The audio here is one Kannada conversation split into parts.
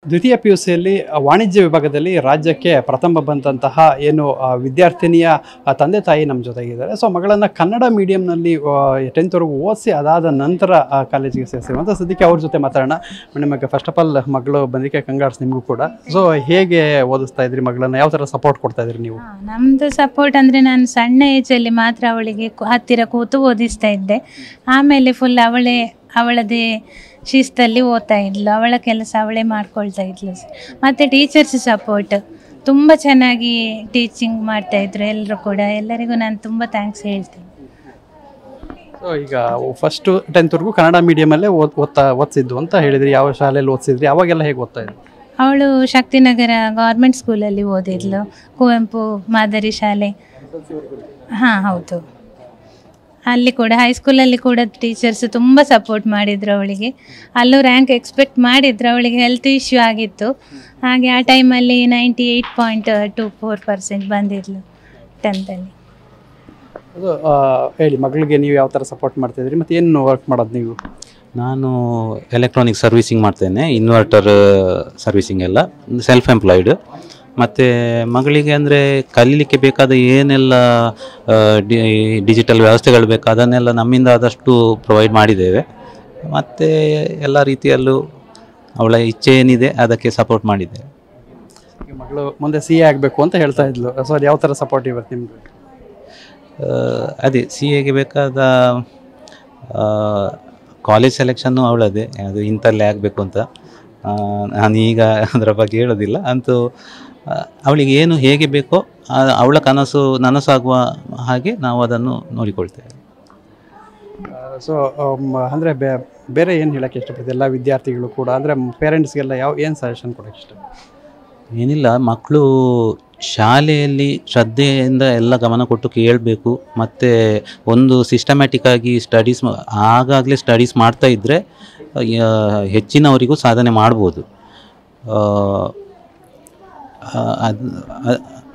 ದ್ವಿತೀಯ ಪಿಯುಸಿಯಲ್ಲಿ ವಾಣಿಜ್ಯ ವಿಭಾಗದಲ್ಲಿ ರಾಜ್ಯಕ್ಕೆ ಪ್ರಥಮ ಬಂದಂತಹ ಏನು ವಿದ್ಯಾರ್ಥಿನಿಯ ತಂದೆ ತಾಯಿ ನಮ್ಮ ಜೊತೆಗಿದ್ದಾರೆ. ಸೊ ಮಗಳನ್ನು ಕನ್ನಡ ಮೀಡಿಯಂನಲ್ಲಿ 10th ವರೆಗೂ ಓದಿಸಿ ಅದಾದ ನಂತರ ಕಾಲೇಜಿಗೆ ಸೇರಿಸಿರುವಂಥ ಸದ್ಯಕ್ಕೆ ಅವ್ರ ಜೊತೆ ಮಾತಾಡೋಣ. ನಿಮಗೆ ಫಸ್ಟ್ ಆಫ್ ಆಲ್ ಮಗಳು ಬಂದಿಕ್ಕೆ ಕಂಗಾಡ್ಸ್ ನಿಮಗೂ ಕೂಡ. ಸೊ ಹೇಗೆ ಓದಿಸ್ತಾ ಇದ್ರಿ ಮಗಳನ್ನ, ಯಾವ ಥರ ಸಪೋರ್ಟ್ ಕೊಡ್ತಾ ಇದ್ರಿ ನೀವು? ನಮ್ಮದು ಸಪೋರ್ಟ್ ಅಂದರೆ ನಾನು ಸಣ್ಣ ಏಜಲ್ಲಿ ಮಾತ್ರ ಅವಳಿಗೆ ಹತ್ತಿರ ಕೂತು ಓದಿಸ್ತಾ ಇದ್ದೆ. ಆಮೇಲೆ ಫುಲ್ ಅವಳದೇ ಶಿಸ್ತಲ್ಲಿ ಓದ್ತಾ ಇದ್ಲು, ಅವಳ ಕೆಲಸ ಅವಳೇ ಮಾಡ್ಕೊಳ್ತಾ ಇದ್ಲು. ಮತ್ತು ಟೀಚರ್ಸ್ ಸಪೋರ್ಟ್ ತುಂಬ ಚೆನ್ನಾಗಿ ಟೀಚಿಂಗ್ ಮಾಡ್ತಾಯಿದ್ರು ಎಲ್ಲರೂ ಕೂಡ. ಎಲ್ಲರಿಗೂ ನಾನು ತುಂಬ ಥ್ಯಾಂಕ್ಸ್ ಹೇಳ್ತೀನಿ. ಸೊ ಈಗ ಫಸ್ಟು 10th ವರೆಗೂ ಕನ್ನಡ ಮೀಡಿಯಮಲ್ಲೇ ಓದಿಸಿದ್ದು ಅಂತ ಹೇಳಿದ್ರಿ. ಯಾವ ಶಾಲೆಯಲ್ಲಿ ಓದಿಸಿದ್ರಿ? ಅವಾಗೆಲ್ಲ ಹೇಗೆ ಓದ್ತಾ ಇದ್ರಿ? ಅವಳು ಶಕ್ತಿನಗರ ಗೌರ್ಮೆಂಟ್ ಸ್ಕೂಲಲ್ಲಿ ಓದಿದ್ಲು, ಕುವೆಂಪು ಮಾದರಿ ಶಾಲೆ. ಹಾಂ ಹೌದು, ಅಲ್ಲಿ ಕೂಡ ಹೈಸ್ಕೂಲಲ್ಲಿ ಕೂಡ ಟೀಚರ್ಸ್ ತುಂಬ ಸಪೋರ್ಟ್ ಮಾಡಿದರು ಅವಳಿಗೆ. ಅಲ್ಲೂ ರ್ಯಾಂಕ್ ಎಕ್ಸ್ಪೆಕ್ಟ್ ಮಾಡಿದ್ರು. ಅವಳಿಗೆ ಹೆಲ್ತ್ ಇಶ್ಯೂ ಆಗಿತ್ತು, ಹಾಗೆ ಆ ಟೈಮಲ್ಲಿ 98.24% ಬಂದಿದ್ಲು 10th ಅಲ್ಲಿ. ಅದು ಹೇಳಿ, ಮಗಳಿಗೆ ನೀವು ಯಾವ ಥರ ಸಪೋರ್ಟ್ ಮಾಡ್ತಾಯಿದ್ರಿ ಮತ್ತು ಏನು ವರ್ಕ್ ಮಾಡೋದು ನೀವು? ನಾನು ಎಲೆಕ್ಟ್ರಾನಿಕ್ ಸರ್ವಿಸಿಂಗ್ ಮಾಡ್ತೇನೆ, ಇನ್ವರ್ಟರ್ ಸರ್ವಿಸಿಂಗ್ ಎಲ್ಲ, ಸೆಲ್ಫ್ ಎಂಪ್ಲಾಯ್ಡ್. ಮತ್ತು ಮಗಳಿಗೆ ಅಂದರೆ ಕಲೀಲಿಕ್ಕೆ ಬೇಕಾದ ಏನೆಲ್ಲ ಡಿಜಿಟಲ್ ವ್ಯವಸ್ಥೆಗಳು ಬೇಕು ಅದನ್ನೆಲ್ಲ ನಮ್ಮಿಂದ ಆದಷ್ಟು ಪ್ರೊವೈಡ್ ಮಾಡಿದ್ದೇವೆ. ಮತ್ತು ಎಲ್ಲ ರೀತಿಯಲ್ಲೂ ಅವಳ ಇಚ್ಛೆ ಏನಿದೆ ಅದಕ್ಕೆ ಸಪೋರ್ಟ್ ಮಾಡಿದ್ದೇವೆ. ಮಗಳು ಮುಂದೆ CA ಆಗಬೇಕು ಅಂತ ಹೇಳ್ತಾ ಇದ್ಲು. ಸೊ ಅದು ಯಾವ ಥರ ಸಪೋರ್ಟ್ ಇವತ್ತು ನಿಮ್ಮದು? ಅದೇ CAಗೆ ಬೇಕಾದ ಕಾಲೇಜ್ ಸೆಲೆಕ್ಷನ್ನು ಅವಳದೇ, ಅದು ಇಂಥಲ್ಲೇ ಆಗಬೇಕು ಅಂತ. ನಾನೀಗ ಅದರ ಬಗ್ಗೆ ಹೇಳೋದಿಲ್ಲ. ಅಂತೂ ಅವಳಿಗೆ ಏನು ಹೇಗೆ ಬೇಕೋ ಅವಳ ಕನಸು ನನಸಾಗುವ ಹಾಗೆ ನಾವು ಅದನ್ನು ನೋಡಿಕೊಳ್ತೇವೆ. ಸೊ ಅಂದರೆ ಬೇರೆ ಏನು ಹೇಳೋಕ್ಕೆ ಇಷ್ಟಪಡ್ತೀವಿ ಎಲ್ಲ ವಿದ್ಯಾರ್ಥಿಗಳು ಕೂಡ, ಅಂದರೆ ಪೇರೆಂಟ್ಸ್ಗೆಲ್ಲ ಏನು ಸಜೆಷನ್ ಕೊಡೋಕ್ಕೆ ಇಷ್ಟ? ಏನಿಲ್ಲ, ಮಕ್ಕಳು ಶಾಲೆಯಲ್ಲಿ ಶ್ರದ್ಧೆಯಿಂದ ಎಲ್ಲ ಗಮನ ಕೊಟ್ಟು ಕೇಳಬೇಕು. ಮತ್ತು ಒಂದು ಸಿಸ್ಟಮ್ಯಾಟಿಕ್ಕಾಗಿ ಸ್ಟಡೀಸ್ ಆಗಾಗಲೇ ಸ್ಟಡೀಸ್ ಮಾಡ್ತಾ ಇದ್ದರೆ ಹೆಚ್ಚಿನವರಿಗೂ ಸಾಧನೆ ಮಾಡ್ಬೋದು.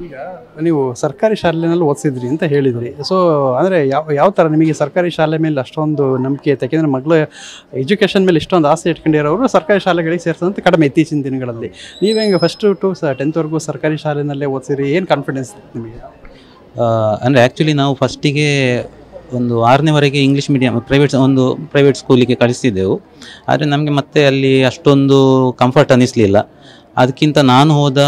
ಈಗ ನೀವು ಸರ್ಕಾರಿ ಶಾಲೆಯಲ್ಲಿ ಓದಿಸಿದ್ರಿ ಅಂತ ಹೇಳಿದ್ರಿ. ಸೊ ಅಂದರೆ ಯಾವ ಥರ ನಿಮಗೆ ಸರ್ಕಾರಿ ಶಾಲೆ ಮೇಲೆ ಅಷ್ಟೊಂದು ನಂಬಿಕೆ ಐತೆ? ಯಾಕೆಂದರೆ ಮಗಳು ಎಜುಕೇಷನ್ ಮೇಲೆ ಇಷ್ಟೊಂದು ಆಸೆ ಇಟ್ಕೊಂಡಿರೋರು ಸರ್ಕಾರಿ ಶಾಲೆಗಳಿಗೆ ಸೇರಿಸೋದಂತ ಕಡಿಮೆ ಇತ್ತೀಚಿನ ದಿನಗಳಲ್ಲಿ. ನೀವು ಹೆಂಗೆ ಫಸ್ಟು ಟು 10th ವರೆಗೂ ಸರ್ಕಾರಿ ಶಾಲೆಯಲ್ಲೇ ಓದಿಸಿರಿ, ಏನು ಕಾನ್ಫಿಡೆನ್ಸ್ ನಿಮಗೆ? ಅಂದರೆ ಆ್ಯಕ್ಚುಲಿ ನಾವು ಫಸ್ಟಿಗೆ ಒಂದು 6ನೇವರೆಗೆ ಇಂಗ್ಲೀಷ್ ಮೀಡಿಯಮ್ ಪ್ರೈವೇಟ್ ಸ್ಕೂಲಿಗೆ ಕಳಿಸ್ತಿದ್ದೆವು. ಆದರೆ ನಮಗೆ ಮತ್ತೆ ಅಲ್ಲಿ ಅಷ್ಟೊಂದು ಕಂಫರ್ಟ್ ಅನ್ನಿಸಲಿಲ್ಲ. ಅದಕ್ಕಿಂತ ನಾನು ಹೋದ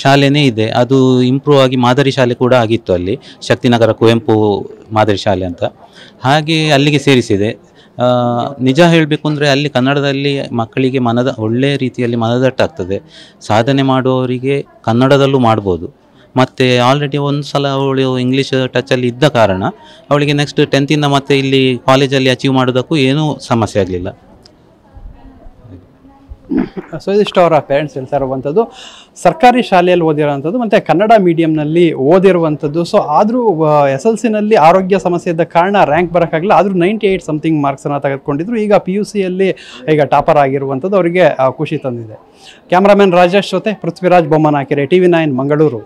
ಶಾಲೆನೇ ಇದೆ, ಅದು ಇಂಪ್ರೂವ್ ಆಗಿ ಮಾದರಿ ಶಾಲೆ ಕೂಡ ಆಗಿತ್ತು ಅಲ್ಲಿ, ಶಕ್ತಿನಗರ ಕುವೆಂಪು ಮಾದರಿ ಶಾಲೆ ಅಂತ. ಹಾಗೆ ಅಲ್ಲಿಗೆ ಸೇರಿಸಿದೆ. ನಿಜ ಹೇಳಬೇಕು ಅಂದರೆ ಅಲ್ಲಿ ಕನ್ನಡದಲ್ಲಿ ಮಕ್ಕಳಿಗೆ ಒಳ್ಳೆಯ ರೀತಿಯಲ್ಲಿ ಮನದಟ್ಟಾಗ್ತದೆ. ಸಾಧನೆ ಮಾಡುವವರಿಗೆ ಕನ್ನಡದಲ್ಲೂ ಮಾಡ್ಬೋದು. ಮತ್ತು ಆಲ್ರೆಡಿ ಒಂದು ಸಲ ಅವಳು ಇಂಗ್ಲೀಷ್ ಟಚಲ್ಲಿ ಇದ್ದ ಕಾರಣ ಅವಳಿಗೆ ನೆಕ್ಸ್ಟ್ 10th ಮತ್ತು ಇಲ್ಲಿ ಕಾಲೇಜಲ್ಲಿ ಅಚೀವ್ ಮಾಡೋದಕ್ಕೂ ಏನೂ ಸಮಸ್ಯೆ ಆಗಲಿಲ್ಲ. ಸೊ ಇದಿಷ್ಟು ಅವರ ಪೇರೆಂಟ್ಸ್ ಹೇಳ್ತಾ ಇರುವಂಥದ್ದು. ಸರ್ಕಾರಿ ಶಾಲೆಯಲ್ಲಿ ಓದಿರೋವಂಥದ್ದು ಮತ್ತು ಕನ್ನಡ ಮೀಡಿಯಂನಲ್ಲಿ ಓದಿರುವಂಥದ್ದು. ಸೊ ಆದರೂ SLCನಲ್ಲಿ ಆರೋಗ್ಯ ಸಮಸ್ಯೆ ಇದ್ದ ಕಾರಣ ರ್ಯಾಂಕ್ ಬರೋಕ್ಕಾಗಲಿಲ್ಲ. ಆದರೂ 98 ಸಮಥಿಂಗ್ ಮಾರ್ಕ್ಸನ್ನು ತೆಗೆದುಕೊಂಡಿದ್ರು. ಈಗ PUCಯಲ್ಲಿ ಈಗ ಟಾಪರ್ ಆಗಿರುವಂಥದ್ದು ಅವರಿಗೆ ಖುಷಿ ತಂದಿದೆ. ಕ್ಯಾಮ್ರಾಮನ್ ರಾಜೇಶ್ ಜೊತೆ ಪೃಥ್ವಿರಾಜ್ ಬೊಮ್ಮನಾಕೆರೆ, TV9 ಮಂಗಳೂರು.